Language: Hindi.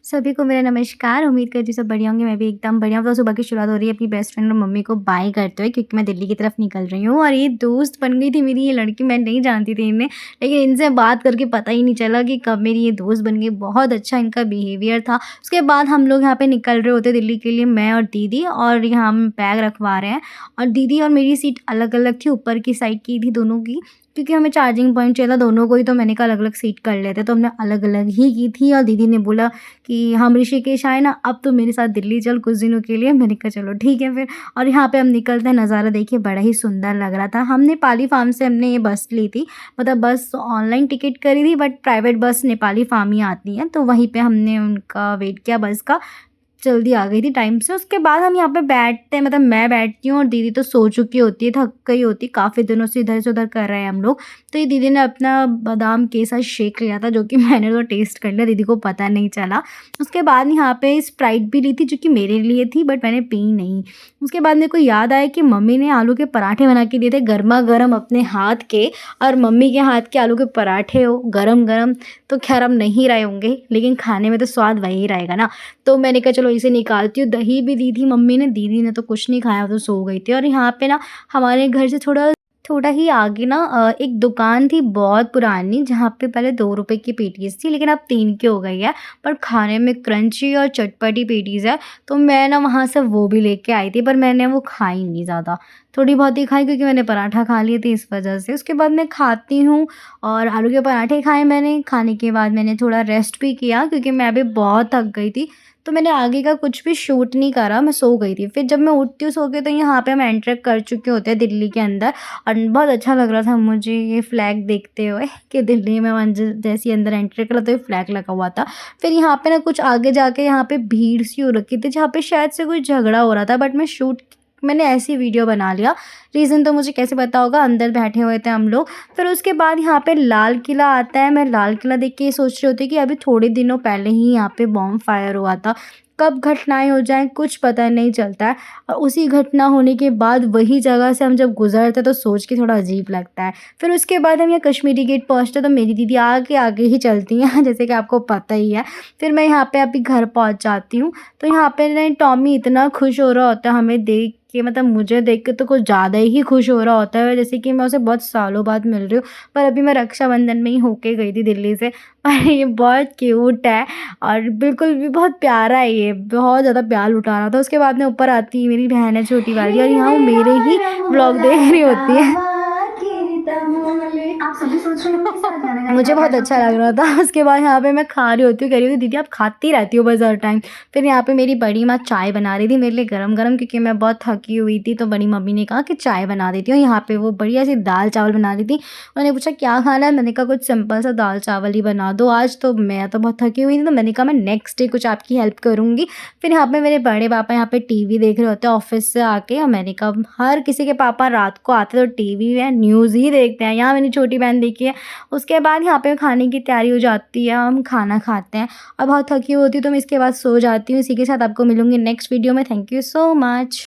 सभी को मेरा नमस्कार। उम्मीद करती हूँ सब बढ़िया होंगे, मैं भी एकदम बढ़िया हूँ। तो सुबह की शुरुआत हो रही है अपनी बेस्ट फ्रेंड और मम्मी को बाय करते हुए, क्योंकि मैं दिल्ली की तरफ निकल रही हूँ और ये दोस्त बन गई थी मेरी ये लड़की। मैं नहीं जानती थी इन्हें, लेकिन इनसे बात करके पता ही नहीं चला कि कब मेरी ये दोस्त बन गई। बहुत अच्छा इनका बिहेवियर था। उसके बाद हम लोग यहाँ पे निकल रहे होते दिल्ली के लिए, मैं और दीदी, और यहाँ हम बैग रखवा रहे हैं। और दीदी और मेरी सीट अलग-अलग थी, ऊपर की साइड की थी दोनों की, क्योंकि हमें चार्जिंग पॉइंट चाहिए था दोनों को ही। तो मैंने कहा अलग-अलग सीट कर लेते, तो हमने अलग-अलग ही की थी। और दीदी ने बोला कि हम ऋषिकेश आए ना, अब तो मेरे साथ दिल्ली चल कुछ दिनों के लिए। मैंने कहा चलो ठीक है फिर। और यहाँ पे हम निकलते हैं, नज़ारा देखिए बड़ा ही सुंदर लग रहा था। हमने पाली फार्म से हमने ये बस ली थी, मतलब बस ऑनलाइन टिकट करी थी, but private bus Nepali farm ही आती है, तो वहीं पे हमने उनका वेट किया बस का। जल्दी आ गई थी टाइम से। उसके बाद हम यहाँ पे बैठते हैं, मतलब मैं बैठती हूँ और दीदी तो सो चुकी होती है, थक गई होती, काफ़ी दिनों से इधर से उधर कर रहे हैं हम लोग। तो ये दीदी ने अपना बादाम के साथ शेक लिया था, जो कि मैंने तो टेस्ट कर लिया, दीदी को पता नहीं चला। उसके बाद यहाँ पे स्प्राइट भी ली थी, जो कि मेरे लिए थी, बट मैंने पी नहीं। उसके बाद मेरे को याद आया कि मम्मी ने आलू के पराठे बना के दिए थे गरमा-गरम अपने हाथ के, और मम्मी के हाथ के आलू के पराठे हो गरम-गरम, तो ख़ैर अब नहीं रहे होंगे, लेकिन खाने में तो स्वाद वही रहेगा ना। तो मैंने कहा चलो इसे निकालती हूँ। दही भी दी थी मम्मी ने, दीदी ने तो कुछ नहीं खाया, वो तो सो गई थी। और यहाँ पे ना हमारे घर से थोड़ा थोड़ा ही आगे ना एक दुकान थी बहुत पुरानी, जहाँ पे पहले 2 रुपए की पेटीज़ थी, लेकिन अब 3 की हो गई है। पर खाने में क्रंची और चटपटी पेटीज़ है, तो मैं ना वहाँ से वो भी लेके आई थी, पर मैंने वो खाई नहीं ज़्यादा, थोड़ी बहुत ही खाई, क्योंकि मैंने पराठा खा लिए थे इस वजह से। उसके बाद मैं खाती हूँ और आलू के पराठे खाए मैंने। खाने के बाद मैंने थोड़ा रेस्ट भी किया, क्योंकि मैं अभी बहुत थक गई थी। तो मैंने आगे का कुछ भी शूट नहीं करा, मैं सो गई थी। फिर जब मैं उठती हूँ सो के, तो यहाँ पे हम एंटर कर चुके होते हैं दिल्ली के अंदर। और बहुत अच्छा लग रहा था मुझे ये फ्लैग देखते हुए कि दिल्ली में मंज़िल जैसे ही अंदर एंटर करा तो ये फ्लैग लगा हुआ था। फिर यहाँ पे ना कुछ आगे जाके यहाँ पे भीड़ सी हो रखी थी, जहाँ पे शायद से कोई झगड़ा हो रहा था, बट मैंने ऐसी वीडियो बना लिया। रीज़न तो मुझे कैसे पता होगा, अंदर बैठे हुए थे हम लोग। फिर उसके बाद यहाँ पे लाल किला आता है। मैं लाल किला देख के ये सोच रही होती कि अभी थोड़े दिनों पहले ही यहाँ पे बॉम्ब फायर हुआ था, कब घटनाएँ हो जाएँ कुछ पता नहीं चलता है। और उसी घटना होने के बाद वही जगह से हम जब गुज़रते तो सोच के थोड़ा अजीब लगता है। फिर उसके बाद हम यहाँ कश्मीरी गेट पहुँचते तो मेरी दीदी आगे आगे ही चलती हैं जैसे कि आपको पता ही है। फिर मैं यहाँ पे अभी घर पहुँच जाती हूँ। तो यहाँ पे ना टॉमी इतना खुश हो रहा होता है हमें देख के, मतलब मुझे देख के तो कुछ ज़्यादा ही खुश हो रहा होता है, जैसे कि मैं उसे बहुत सालों बाद मिल रही हूँ। पर अभी मैं रक्षाबंधन में ही होके गई थी दिल्ली से। और ये बहुत क्यूट है और बिल्कुल भी बहुत प्यारा है, ये बहुत ज़्यादा प्यार लुटा रहा था। उसके बाद में ऊपर आती है मेरी बहन है छोटी वाली, और यहाँ वो मेरे ही व्लॉग देख रही होती है। आप सभी सोच रहे हो किस साथ गाना गाया मुझे बहुत अच्छा लग रहा था। उसके बाद यहाँ पे मैं खा रही होती हूँ, कह रही होती दीदी आप खाती रहती हो बस हर टाइम। फिर यहाँ पे मेरी बड़ी माँ चाय बना रही थी मेरे लिए गरम-गरम, क्योंकि मैं बहुत थकी हुई थी, तो बड़ी मम्मी ने कहा कि चाय बना देती हूँ। यहाँ पे वो बढ़िया सी दाल-चावल बना रही थी। उन्होंने पूछा क्या खाना है? मैंने कहा कुछ सिंपल सा दाल-चावल ही बना दो आज, तो मैं तो बहुत थकी हुई थी, तो मैंने कहा मैं नेक्स्ट डे कुछ आपकी हेल्प करूँगी। फिर यहाँ पे मेरे बड़े पापा यहाँ पे टीवी देख रहे होते हैं ऑफ़िस से आके, और मैंने कहा हर किसी के पापा रात को आते तो टीवी में न्यूज़ ही देखते हैं। यहाँ मेरी छोटी बहन देखी है। उसके बाद यहाँ पे खाने की तैयारी हो जाती है, हम खाना खाते हैं और बहुत थकी होती हूँ, तो मैं इसके बाद सो जाती हूँ। इसी के साथ आपको मिलूँगी नेक्स्ट वीडियो में। Thank you so much.